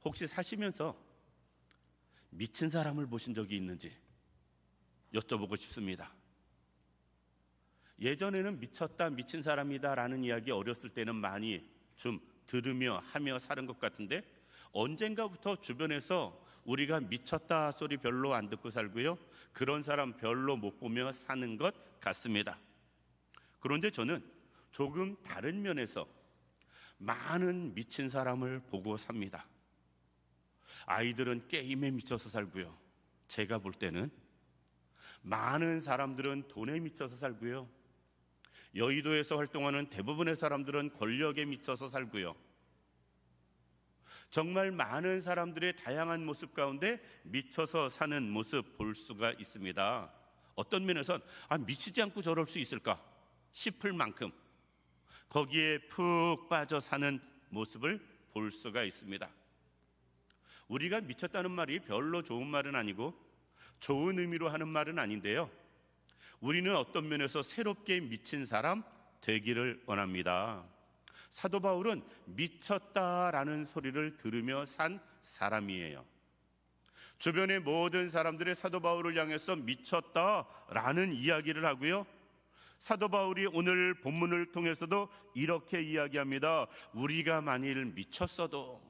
혹시 사시면서 미친 사람을 보신 적이 있는지 여쭤보고 싶습니다. 예전에는 미쳤다, 미친 사람이다 라는 이야기 어렸을 때는 많이 좀 들으며 하며 사는 것 같은데, 언젠가부터 주변에서 우리가 미쳤다 소리 별로 안 듣고 살고요, 그런 사람 별로 못 보며 사는 것 같습니다. 그런데 저는 조금 다른 면에서 많은 미친 사람을 보고 삽니다. 아이들은 게임에 미쳐서 살고요, 제가 볼 때는 많은 사람들은 돈에 미쳐서 살고요, 여의도에서 활동하는 대부분의 사람들은 권력에 미쳐서 살고요, 정말 많은 사람들의 다양한 모습 가운데 미쳐서 사는 모습 볼 수가 있습니다. 어떤 면에선 미치지 않고 저럴 수 있을까 싶을 만큼 거기에 푹 빠져 사는 모습을 볼 수가 있습니다. 우리가 미쳤다는 말이 별로 좋은 말은 아니고 좋은 의미로 하는 말은 아닌데요, 우리는 어떤 면에서 새롭게 미친 사람 되기를 원합니다. 사도 바울은 미쳤다라는 소리를 들으며 산 사람이에요. 주변의 모든 사람들의 사도 바울을 향해서 미쳤다라는 이야기를 하고요, 사도 바울이 오늘 본문을 통해서도 이렇게 이야기합니다. 우리가 만일 미쳤어도,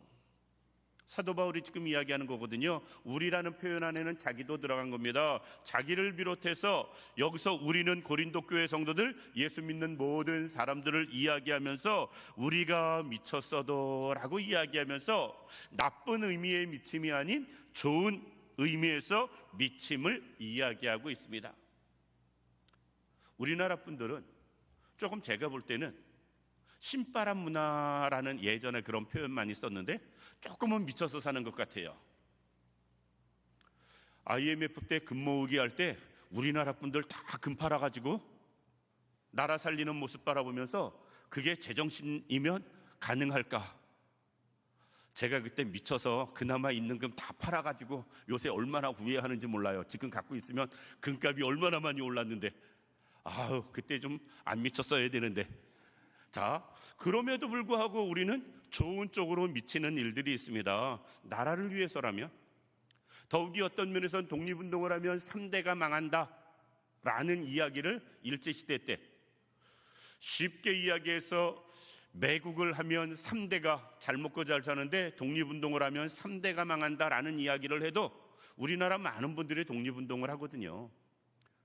사도 바울이 지금 이야기하는 거거든요. 우리라는 표현 안에는 자기도 들어간 겁니다. 자기를 비롯해서 여기서 우리는 고린도 교회 성도들, 예수 믿는 모든 사람들을 이야기하면서 우리가 미쳤어도 라고 이야기하면서 나쁜 의미의 미침이 아닌 좋은 의미에서 미침을 이야기하고 있습니다. 우리나라 분들은 조금 제가 볼 때는 신바람 문화라는 예전에 그런 표현 많이 썼는데 조금은 미쳐서 사는 것 같아요. IMF 때 금 모으기 할 때 우리나라 분들 다 금 팔아가지고 나라 살리는 모습 바라보면서 그게 제정신이면 가능할까? 제가 그때 미쳐서 그나마 있는 금 다 팔아가지고 요새 얼마나 후회하는지 몰라요. 지금 갖고 있으면 금값이 얼마나 많이 올랐는데, 그때 좀 안 미쳤어야 되는데. 자, 그럼에도 불구하고 우리는 좋은 쪽으로 미치는 일들이 있습니다. 나라를 위해서라면, 더욱이 어떤 면에서는 독립운동을 하면 3대가 망한다 라는 이야기를 일제시대 때 쉽게 이야기해서, 매국을 하면 3대가 잘 먹고 잘 사는데 독립운동을 하면 3대가 망한다 라는 이야기를 해도 우리나라 많은 분들이 독립운동을 하거든요.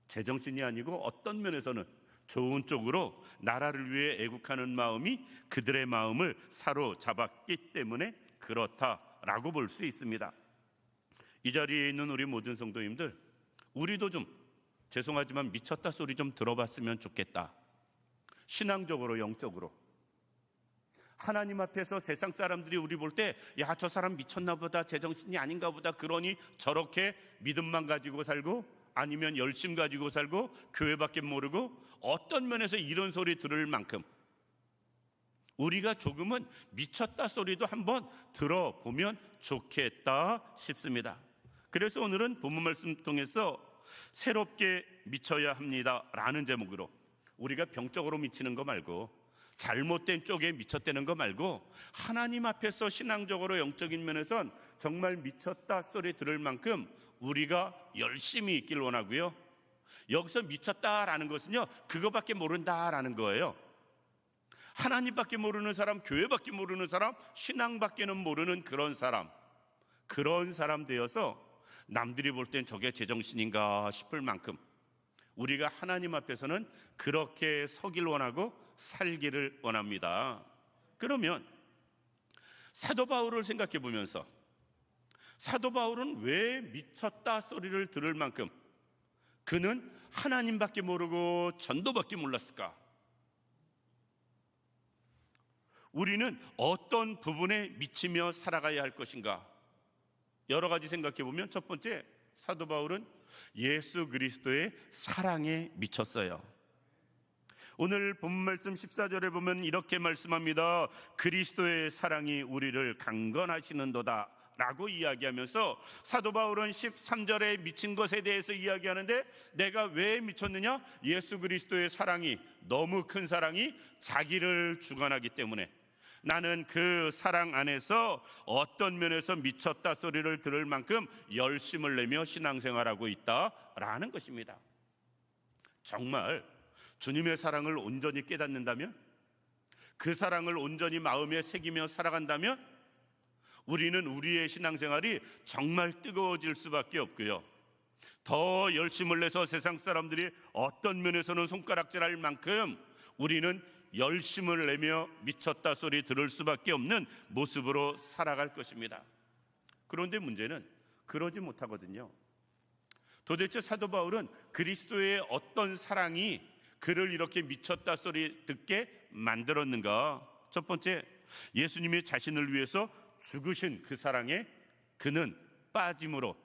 제정신이 아니고 어떤 면에서는 좋은 쪽으로 나라를 위해 애국하는 마음이 그들의 마음을 사로잡았기 때문에 그렇다라고 볼 수 있습니다. 이 자리에 있는 우리 모든 성도님들, 우리도 좀 죄송하지만 미쳤다 소리 좀 들어봤으면 좋겠다. 신앙적으로, 영적으로 하나님 앞에서 세상 사람들이 우리 볼 때 저 사람 미쳤나 보다, 제정신이 아닌가 보다, 그러니 저렇게 믿음만 가지고 살고 아니면 열심 가지고 살고 교회밖에 모르고, 어떤 면에서 이런 소리 들을 만큼 우리가 조금은 미쳤다 소리도 한번 들어보면 좋겠다 싶습니다. 그래서 오늘은 본문 말씀 통해서 새롭게 미쳐야 합니다 라는 제목으로, 우리가 병적으로 미치는 거 말고, 잘못된 쪽에 미쳤다는 거 말고, 하나님 앞에서 신앙적으로 영적인 면에선 정말 미쳤다 소리 들을 만큼 우리가 열심히 있길 원하고요, 여기서 미쳤다라는 것은요, 그거밖에 모른다라는 거예요. 하나님밖에 모르는 사람, 교회밖에 모르는 사람, 신앙밖에는 모르는 그런 사람 되어서 남들이 볼 땐 저게 제정신인가 싶을 만큼 우리가 하나님 앞에서는 그렇게 서길 원하고 살기를 원합니다. 그러면 사도 바울을 생각해 보면서, 사도 바울은 왜 미쳤다 소리를 들을 만큼 그는 하나님밖에 모르고 전도밖에 몰랐을까? 우리는 어떤 부분에 미치며 살아가야 할 것인가? 여러 가지 생각해 보면, 첫 번째, 사도 바울은 예수 그리스도의 사랑에 미쳤어요. 오늘 본 말씀 14절에 보면 이렇게 말씀합니다. 그리스도의 사랑이 우리를 강건하시는도다 라고 이야기하면서 사도 바울은 13절에 미친 것에 대해서 이야기하는데, 내가 왜 미쳤느냐? 예수 그리스도의 사랑이, 너무 큰 사랑이 자기를 주관하기 때문에, 나는 그 사랑 안에서 어떤 면에서 미쳤다 소리를 들을 만큼 열심을 내며 신앙생활하고 있다라는 것입니다. 정말 주님의 사랑을 온전히 깨닫는다면, 그 사랑을 온전히 마음에 새기며 살아간다면 우리는 우리의 신앙생활이 정말 뜨거워질 수밖에 없고요, 더 열심을 내서 세상 사람들이 어떤 면에서는 손가락질할 만큼 우리는 열심을 내며 미쳤다 소리 들을 수밖에 없는 모습으로 살아갈 것입니다. 그런데 문제는 그러지 못하거든요. 도대체 사도 바울은 그리스도의 어떤 사랑이 그를 이렇게 미쳤다 소리 듣게 만들었는가? 첫 번째, 예수님이 자신을 위해서 죽으신 그 사랑에 그는 빠짐으로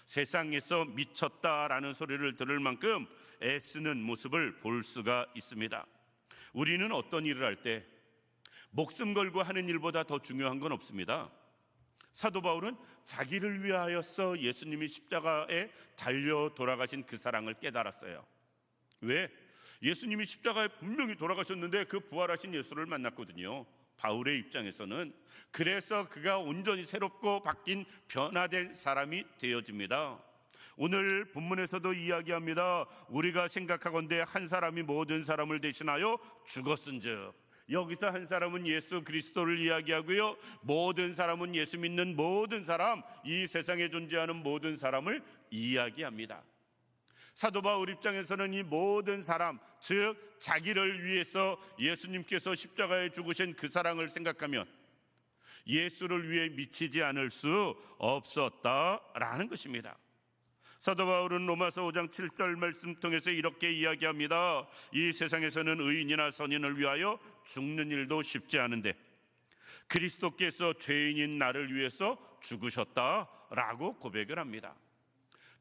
세상에서 미쳤다라는 소리를 들을 만큼 애쓰는 모습을 볼 수가 있습니다. 우리는 어떤 일을 할 때 목숨 걸고 하는 일보다 더 중요한 건 없습니다. 사도 바울은 자기를 위하여서 예수님이 십자가에 달려 돌아가신 그 사랑을 깨달았어요. 왜? 예수님이 십자가에 분명히 돌아가셨는데 그 부활하신 예수를 만났거든요. 바울의 입장에서는 그래서 그가 온전히 새롭고 바뀐 변화된 사람이 되어집니다. 오늘 본문에서도 이야기합니다. 우리가 생각하건대 한 사람이 모든 사람을 대신하여 죽었은즉, 여기서 한 사람은 예수 그리스도를 이야기하고요, 모든 사람은 예수 믿는 모든 사람, 이 세상에 존재하는 모든 사람을 이야기합니다. 사도 바울 입장에서는 이 모든 사람, 즉 자기를 위해서 예수님께서 십자가에 죽으신 그 사랑을 생각하면 예수를 위해 미치지 않을 수 없었다라는 것입니다. 사도 바울은 로마서 5장 7절 말씀 통해서 이렇게 이야기합니다. 이 세상에서는 의인이나 선인을 위하여 죽는 일도 쉽지 않은데 그리스도께서 죄인인 나를 위해서 죽으셨다라고 고백을 합니다.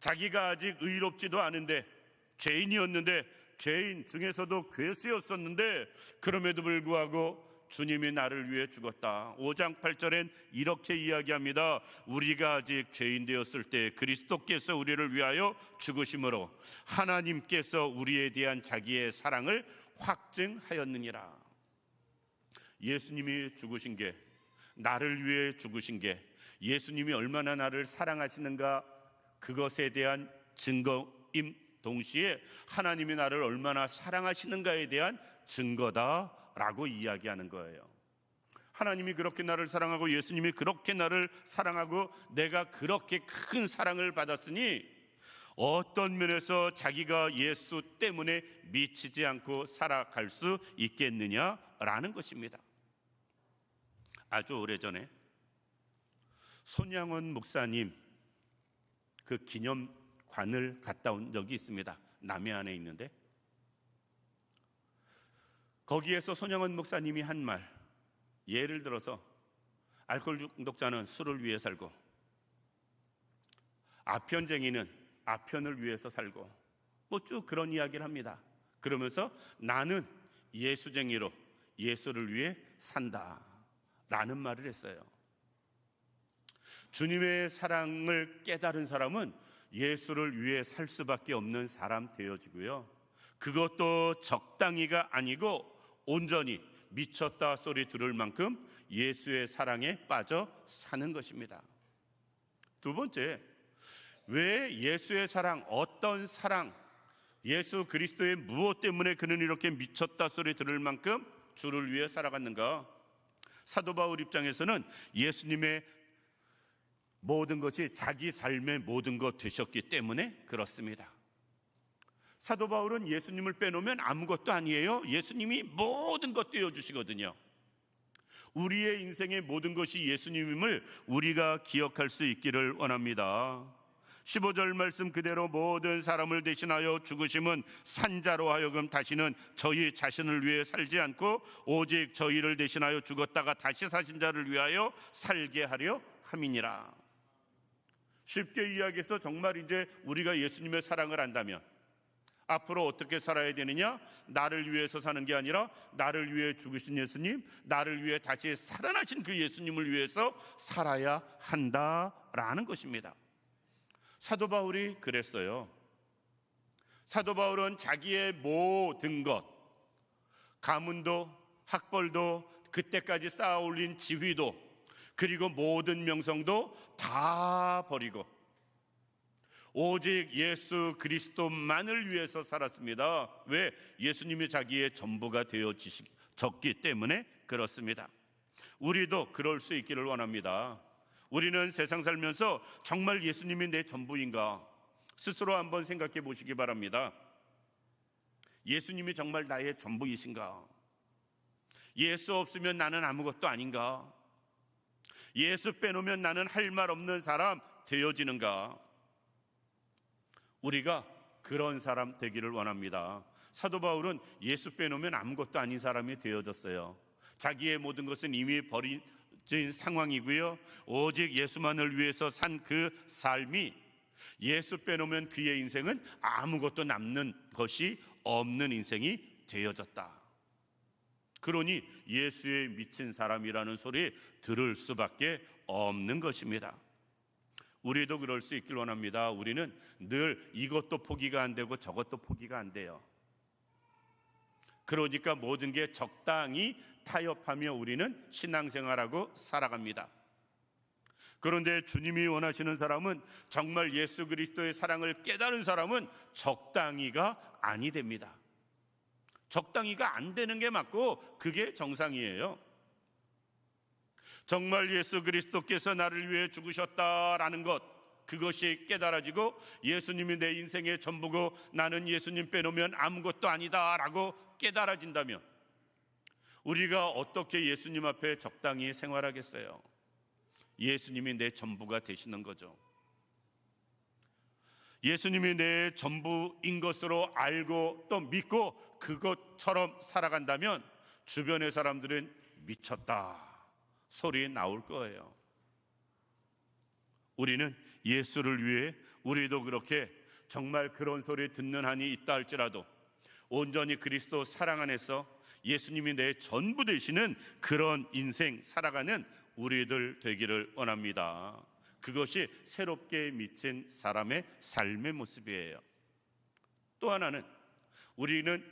자기가 아직 의롭지도 않은데, 죄인이었는데, 죄인 중에서도 괴수였었는데 그럼에도 불구하고 주님이 나를 위해 죽었다. 5장 8절엔 이렇게 이야기합니다. 우리가 아직 죄인 되었을 때 그리스도께서 우리를 위하여 죽으심으로 하나님께서 우리에 대한 자기의 사랑을 확증하였느니라. 예수님이 죽으신 게, 나를 위해 죽으신 게 예수님이 얼마나 나를 사랑하시는가, 그것에 대한 증거임 동시에 하나님이 나를 얼마나 사랑하시는가에 대한 증거다라고 이야기하는 거예요. 하나님이 그렇게 나를 사랑하고 예수님이 그렇게 나를 사랑하고 내가 그렇게 큰 사랑을 받았으니 어떤 면에서 자기가 예수 때문에 미치지 않고 살아갈 수 있겠느냐라는 것입니다. 아주 오래전에 손양원 목사님 그 기념관을 갔다 온 적이 있습니다. 남해안에 있는데 거기에서 손양원 목사님이 한 말, 예를 들어서 알코올 중독자는 술을 위해 살고 아편쟁이는 아편을 위해서 살고 뭐 쭉 그런 이야기를 합니다. 그러면서 나는 예수쟁이로 예수를 위해 산다 라는 말을 했어요. 주님의 사랑을 깨달은 사람은 예수를 위해 살 수밖에 없는 사람 되어지고요, 그것도 적당히가 아니고 온전히 미쳤다 소리 들을 만큼 예수의 사랑에 빠져 사는 것입니다. 두 번째, 왜 예수의 사랑, 어떤 사랑, 예수 그리스도의 무엇 때문에 그는 이렇게 미쳤다 소리 들을 만큼 주를 위해 살아갔는가? 사도 바울 입장에서는 예수님의 모든 것이 자기 삶의 모든 것 되셨기 때문에 그렇습니다. 사도 바울은 예수님을 빼놓으면 아무것도 아니에요. 예수님이 모든 것 되어주시거든요. 우리의 인생의 모든 것이 예수님임을 우리가 기억할 수 있기를 원합니다. 15절 말씀 그대로 모든 사람을 대신하여 죽으심은 산자로 하여금 다시는 저희 자신을 위해 살지 않고 오직 저희를 대신하여 죽었다가 다시 사신 자를 위하여 살게 하려 함이니라. 쉽게 이야기해서 정말 이제 우리가 예수님의 사랑을 안다면 앞으로 어떻게 살아야 되느냐? 나를 위해서 사는 게 아니라 나를 위해 죽으신 예수님, 나를 위해 다시 살아나신 그 예수님을 위해서 살아야 한다라는 것입니다. 사도 바울이 그랬어요. 사도 바울은 자기의 모든 것, 가문도 학벌도 그때까지 쌓아 올린 지위도 그리고 모든 명성도 다 버리고 오직 예수 그리스도만을 위해서 살았습니다. 왜? 예수님이 자기의 전부가 되어졌기 때문에 그렇습니다. 우리도 그럴 수 있기를 원합니다. 우리는 세상 살면서 정말 예수님이 내 전부인가? 스스로 한번 생각해 보시기 바랍니다. 예수님이 정말 나의 전부이신가? 예수 없으면 나는 아무것도 아닌가? 예수 빼놓으면 나는 할 말 없는 사람 되어지는가? 우리가 그런 사람 되기를 원합니다. 사도 바울은 예수 빼놓으면 아무것도 아닌 사람이 되어졌어요. 자기의 모든 것은 이미 버려진 상황이고요, 오직 예수만을 위해서 산 그 삶이, 예수 빼놓으면 그의 인생은 아무것도 남는 것이 없는 인생이 되어졌다. 그러니 예수에 미친 사람이라는 소리 들을 수밖에 없는 것입니다. 우리도 그럴 수 있길 원합니다. 우리는 늘 이것도 포기가 안 되고 저것도 포기가 안 돼요. 그러니까 모든 게 적당히 타협하며 우리는 신앙생활하고 살아갑니다. 그런데 주님이 원하시는 사람은, 정말 예수 그리스도의 사랑을 깨달은 사람은 적당히가 아니 됩니다. 적당히가 안 되는 게 맞고 그게 정상이에요. 정말 예수 그리스도께서 나를 위해 죽으셨다라는 것, 그것이 깨달아지고 예수님이 내 인생의 전부고 나는 예수님 빼놓으면 아무것도 아니다라고 깨달아진다면 우리가 어떻게 예수님 앞에 적당히 생활하겠어요? 예수님이 내 전부가 되시는 거죠. 예수님이 내 전부인 것으로 알고 또 믿고 그것처럼 살아간다면 주변의 사람들은 미쳤다 소리 나올 거예요. 우리는 예수를 위해 우리도 그렇게 정말 그런 소리 듣는 한이 있다 할지라도 온전히 그리스도 사랑 안에서 예수님이 내 전부 되시는 그런 인생 살아가는 우리들 되기를 원합니다. 그것이 새롭게 미친 사람의 삶의 모습이에요. 또 하나는, 우리는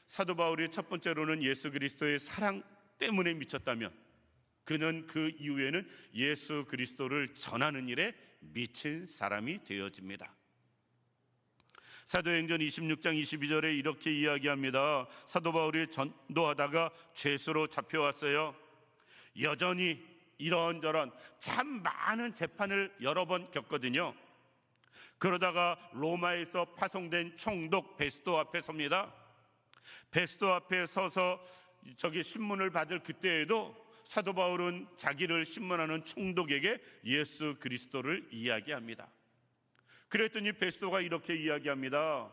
사도 바울이 첫 번째로는 예수 그리스도의 사랑 때문에 미쳤다면 그는 그 이후에는 예수 그리스도를 전하는 일에 미친 사람이 되어집니다. 사도행전 26장 22절에 이렇게 이야기합니다. 사도 바울이 전도하다가 죄수로 잡혀왔어요. 여전히 이런저런 참 많은 재판을 여러 번 겪거든요. 그러다가 로마에서 파송된 총독 베스도 앞에 섭니다. 베스도 앞에 서서 저기 신문을 받을 그때에도 사도 바울은 자기를 신문하는 총독에게 예수 그리스도를 이야기합니다. 그랬더니 베스도가 이렇게 이야기합니다.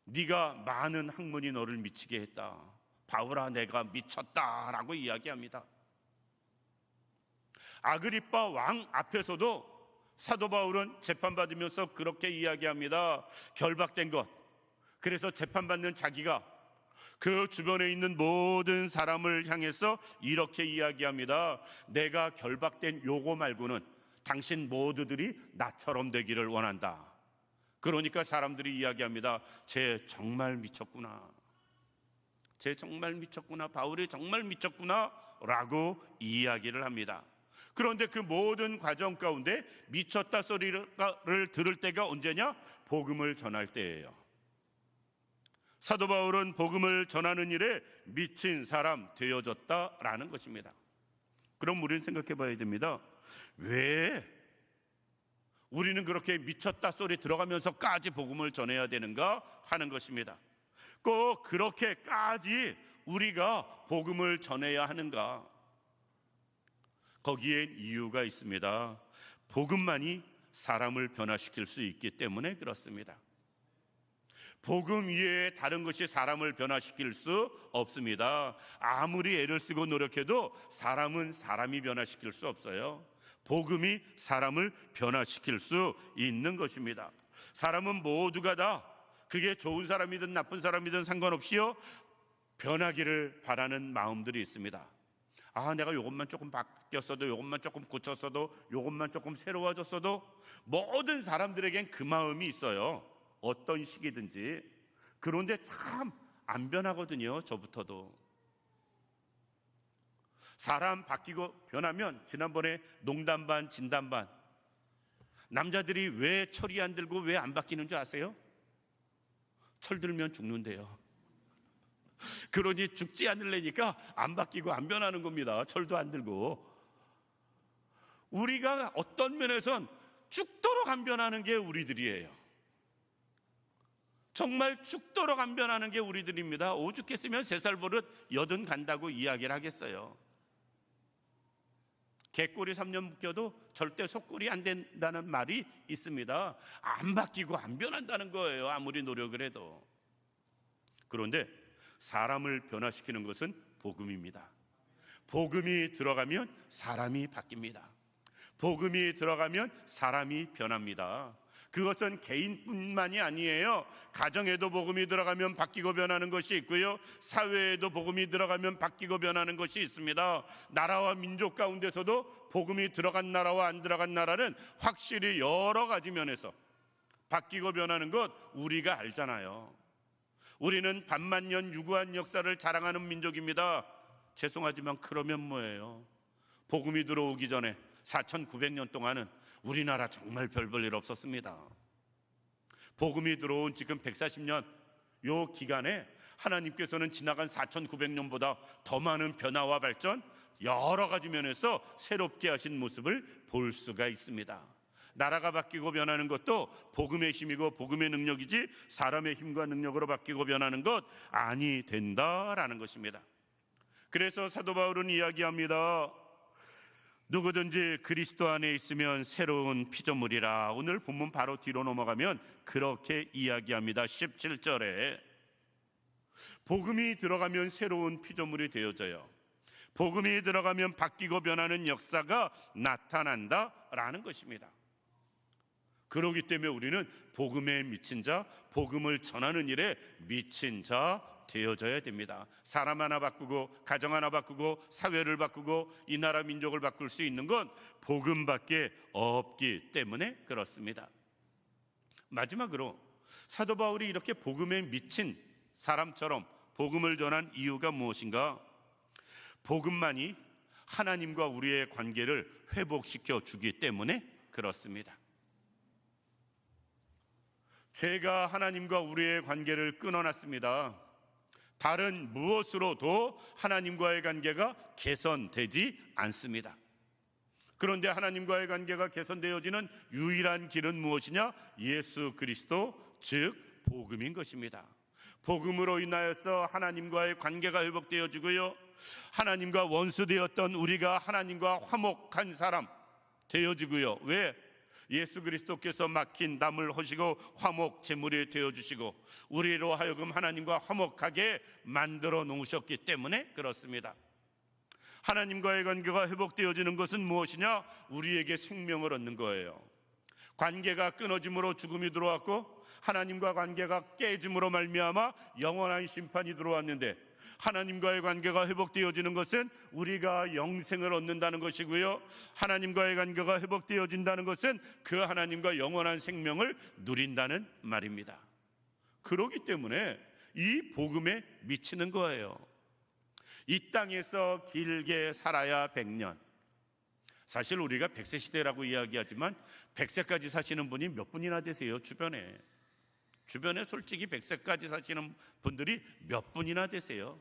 네가 많은 학문이 너를 미치게 했다. 바울아, 내가 미쳤다라고 이야기합니다. 아그리빠 왕 앞에서도 사도 바울은 재판받으면서 그렇게 이야기합니다. 결박된 것, 그래서 재판받는 자기가 그 주변에 있는 모든 사람을 향해서 이렇게 이야기합니다. 내가 결박된 요거 말고는 당신 모두들이 나처럼 되기를 원한다. 그러니까 사람들이 이야기합니다. 쟤 정말 미쳤구나. 쟤 정말 미쳤구나. 바울이 정말 미쳤구나 라고 이야기를 합니다. 그런데 그 모든 과정 가운데 미쳤다 소리를 들을 때가 언제냐? 복음을 전할 때예요. 사도 바울은 복음을 전하는 일에 미친 사람 되어졌다라는 것입니다. 그럼 우리는 생각해 봐야 됩니다. 왜 우리는 그렇게 미쳤다 소리 들어가면서까지 복음을 전해야 되는가 하는 것입니다. 꼭 그렇게까지 우리가 복음을 전해야 하는가? 거기엔 이유가 있습니다. 복음만이 사람을 변화시킬 수 있기 때문에 그렇습니다. 복음 외에 다른 것이 사람을 변화시킬 수 없습니다. 아무리 애를 쓰고 노력해도 사람은 사람이 변화시킬 수 없어요. 복음이 사람을 변화시킬 수 있는 것입니다. 사람은 모두가 다, 그게 좋은 사람이든 나쁜 사람이든 상관없이요, 변하기를 바라는 마음들이 있습니다. 아, 내가 이것만 조금 바뀌었어도, 이것만 조금 고쳤어도, 이것만 조금 새로워졌어도, 모든 사람들에겐 그 마음이 있어요. 어떤 시기든지. 그런데 참 안 변하거든요. 저부터도. 사람 바뀌고 변하면 지난번에 농담 반 진담 반, 남자들이 왜 철이 안 들고 왜 안 바뀌는 줄 아세요? 철 들면 죽는데요. 그러니 죽지 않으려니까 안 바뀌고 안 변하는 겁니다. 철도 안 들고. 우리가 어떤 면에선 죽도록 안 변하는 게 우리들이에요. 정말 죽도록 안 변하는 게 우리들입니다. 오죽했으면 3살 버릇 80 간다고 이야기를 하겠어요. 개꼬리 3년 묶여도 절대 속꼬리 안 된다는 말이 있습니다. 안 바뀌고 안 변한다는 거예요. 아무리 노력을 해도. 그런데 사람을 변화시키는 것은 복음입니다. 복음이 들어가면 사람이 바뀝니다. 복음이 들어가면 사람이 변합니다. 그것은 개인뿐만이 아니에요. 가정에도 복음이 들어가면 바뀌고 변하는 것이 있고요, 사회에도 복음이 들어가면 바뀌고 변하는 것이 있습니다. 나라와 민족 가운데서도 복음이 들어간 나라와 안 들어간 나라는 확실히 여러 가지 면에서 바뀌고 변하는 것 우리가 알잖아요. 우리는 반만년 유구한 역사를 자랑하는 민족입니다. 죄송하지만 그러면 뭐예요? 복음이 들어오기 전에 4900년 동안은 우리나라 정말 별 볼 일 없었습니다. 복음이 들어온 지금 140년 요 기간에 하나님께서는 지나간 4900년보다 더 많은 변화와 발전, 여러 가지 면에서 새롭게 하신 모습을 볼 수가 있습니다. 나라가 바뀌고 변하는 것도 복음의 힘이고 복음의 능력이지 사람의 힘과 능력으로 바뀌고 변하는 것 아니 된다라는 것입니다. 그래서 사도 바울은 이야기합니다. 누구든지 그리스도 안에 있으면 새로운 피조물이라. 오늘 본문 바로 뒤로 넘어가면 그렇게 이야기합니다. 17절에 복음이 들어가면 새로운 피조물이 되어져요. 복음이 들어가면 바뀌고 변하는 역사가 나타난다라는 것입니다. 그렇기 때문에 우리는 복음에 미친 자, 복음을 전하는 일에 미친 자 되어져야 됩니다. 사람 하나 바꾸고 가정 하나 바꾸고 사회를 바꾸고 이 나라 민족을 바꿀 수 있는 건 복음밖에 없기 때문에 그렇습니다. 마지막으로 사도 바울이 이렇게 복음에 미친 사람처럼 복음을 전한 이유가 무엇인가? 복음만이 하나님과 우리의 관계를 회복시켜 주기 때문에 그렇습니다. 죄가 하나님과 우리의 관계를 끊어놨습니다. 다른 무엇으로도 하나님과의 관계가 개선되지 않습니다. 그런데 하나님과의 관계가 개선되어지는 유일한 길은 무엇이냐? 예수 그리스도, 즉 복음인 것입니다. 복음으로 인하여서 하나님과의 관계가 회복되어지고요, 하나님과 원수되었던 우리가 하나님과 화목한 사람 되어지고요. 왜? 예수 그리스도께서 막힌 담을 허시고 화목 제물이 되어주시고 우리로 하여금 하나님과 화목하게 만들어 놓으셨기 때문에 그렇습니다. 하나님과의 관계가 회복되어지는 것은 무엇이냐? 우리에게 생명을 얻는 거예요. 관계가 끊어짐으로 죽음이 들어왔고 하나님과 관계가 깨짐으로 말미암아 영원한 심판이 들어왔는데, 하나님과의 관계가 회복되어지는 것은 우리가 영생을 얻는다는 것이고요, 하나님과의 관계가 회복되어진다는 것은 그 하나님과 영원한 생명을 누린다는 말입니다. 그렇기 때문에 이 복음에 미치는 거예요. 이 땅에서 길게 살아야 100년. 사실 우리가 100세 시대라고 이야기하지만 100세까지 사시는 분이 몇 분이나 되세요? 주변에 솔직히 100세까지 사시는 분들이 몇 분이나 되세요?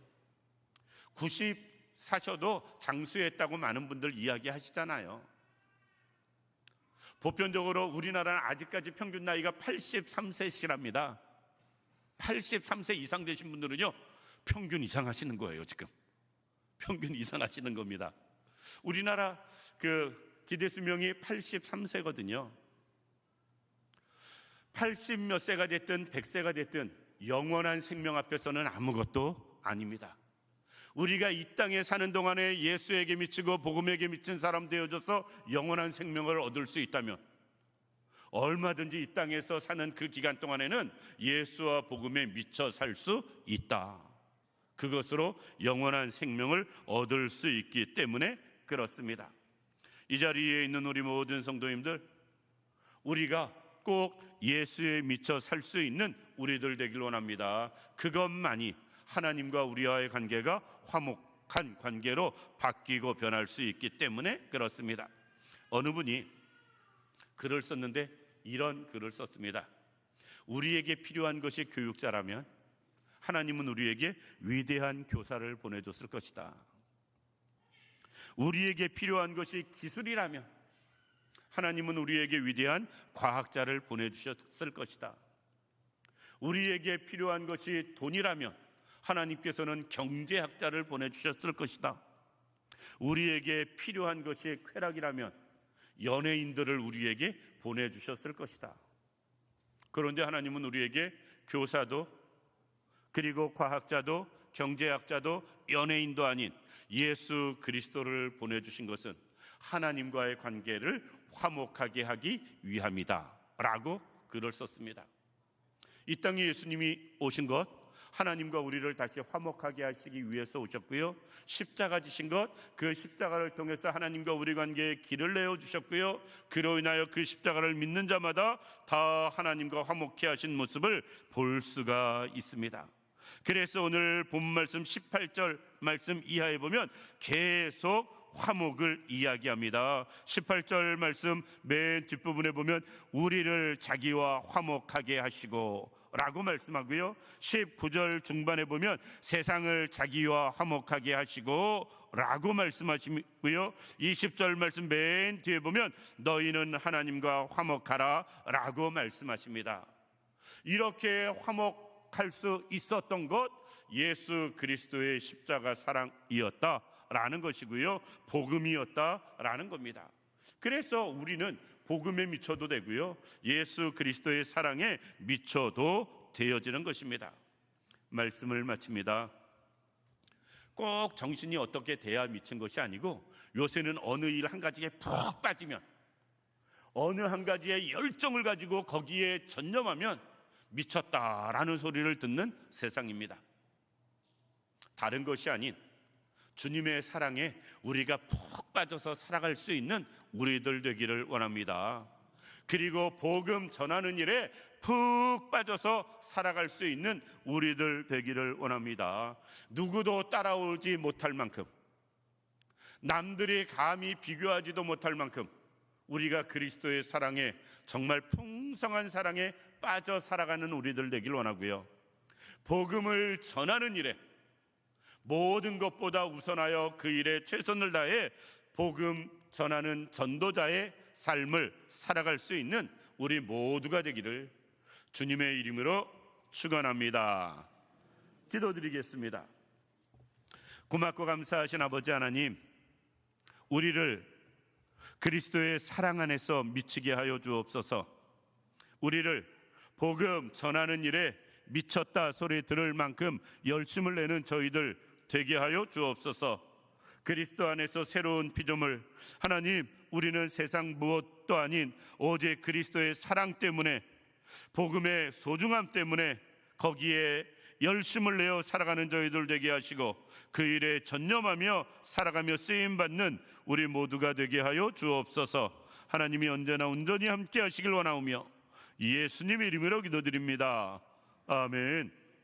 90 사셔도 장수했다고 많은 분들 이야기하시잖아요. 보편적으로 우리나라는 아직까지 평균 나이가 83세시랍니다. 83세 이상 되신 분들은요, 평균 이상 하시는 거예요. 지금 평균 이상 하시는 겁니다. 우리나라 그 기대 수명이 83세거든요. 80 몇 세가 됐든 100세가 됐든 영원한 생명 앞에서는 아무것도 아닙니다. 우리가 이 땅에 사는 동안에 예수에게 미치고 복음에게 미친 사람 되어져서 영원한 생명을 얻을 수 있다면 얼마든지 이 땅에서 사는 그 기간 동안에는 예수와 복음에 미쳐 살 수 있다. 그것으로 영원한 생명을 얻을 수 있기 때문에 그렇습니다. 이 자리에 있는 우리 모든 성도님들, 우리가 꼭 예수에 미쳐 살 수 있는 우리들 되길 원합니다. 그것만이 하나님과 우리와의 관계가 화목한 관계로 바뀌고 변할 수 있기 때문에 그렇습니다. 어느 분이 글을 썼는데 이런 글을 썼습니다. 우리에게 필요한 것이 교육자라면 하나님은 우리에게 위대한 교사를 보내줬을 것이다. 우리에게 필요한 것이 기술이라면 하나님은 우리에게 위대한 과학자를 보내주셨을 것이다. 우리에게 필요한 것이 돈이라면 하나님께서는 경제학자를 보내주셨을 것이다. 우리에게 필요한 것이 쾌락이라면 연예인들을 우리에게 보내주셨을 것이다. 그런데 하나님은 우리에게 교사도 그리고 과학자도 경제학자도 연예인도 아닌 예수 그리스도를 보내주신 것은 하나님과의 관계를 화목하게 하기 위함이다 라고 글을 썼습니다. 이 땅에 예수님이 오신 것, 하나님과 우리를 다시 화목하게 하시기 위해서 오셨고요, 십자가 지신 것, 그 십자가를 통해서 하나님과 우리 관계에 길을 내어주셨고요, 그로 인하여 그 십자가를 믿는 자마다 다 하나님과 화목케 하신 모습을 볼 수가 있습니다. 그래서 오늘 본 말씀 18절 말씀 이하에 보면 계속 화목을 이야기합니다. 18절 말씀 맨 뒷부분에 보면 우리를 자기와 화목하게 하시고 라고 말씀하고요, 19절 중반에 보면 세상을 자기와 화목하게 하시고 라고 말씀하시고요, 20절 말씀 맨 뒤에 보면 너희는 하나님과 화목하라 라고 말씀하십니다. 이렇게 화목할 수 있었던 것, 예수 그리스도의 십자가 사랑이었다라는 것이고요, 복음이었다라는 겁니다. 그래서 우리는 복음에 미쳐도 되고요, 예수 그리스도의 사랑에 미쳐도 되어지는 것입니다. 말씀을 마칩니다. 꼭 정신이 어떻게 돼야 미친 것이 아니고, 요새는 어느 일 한 가지에 푹 빠지면, 어느 한 가지에 열정을 가지고 거기에 전념하면 미쳤다라는 소리를 듣는 세상입니다. 다른 것이 아닌 주님의 사랑에 우리가 푹 빠져서 살아갈 수 있는 우리들 되기를 원합니다. 그리고 복음 전하는 일에 푹 빠져서 살아갈 수 있는 우리들 되기를 원합니다. 누구도 따라오지 못할 만큼, 남들이 감히 비교하지도 못할 만큼 우리가 그리스도의 사랑에, 정말 풍성한 사랑에 빠져 살아가는 우리들 되길 원하고요, 복음을 전하는 일에 모든 것보다 우선하여 그 일에 최선을 다해 복음 전하는 전도자의 삶을 살아갈 수 있는 우리 모두가 되기를 주님의 이름으로 축원합니다. 기도드리겠습니다. 고맙고 감사하신 아버지 하나님, 우리를 그리스도의 사랑 안에서 미치게 하여 주옵소서. 우리를 복음 전하는 일에 미쳤다 소리 들을 만큼 열심을 내는 저희들 되게 하여 주옵소서. 그리스도 안에서 새로운 피조물, 하나님, 우리는 세상 무엇도 아닌 오직 그리스도의 사랑 때문에, 복음의 소중함 때문에 거기에 열심을 내어 살아가는 저희들 되게 하시고, 그 일에 전념하며 살아가며 쓰임받는 우리 모두가 되게 하여 주옵소서. 하나님이 언제나 온전히 함께 하시길 원하오며 예수님 이름으로 기도드립니다. 아멘.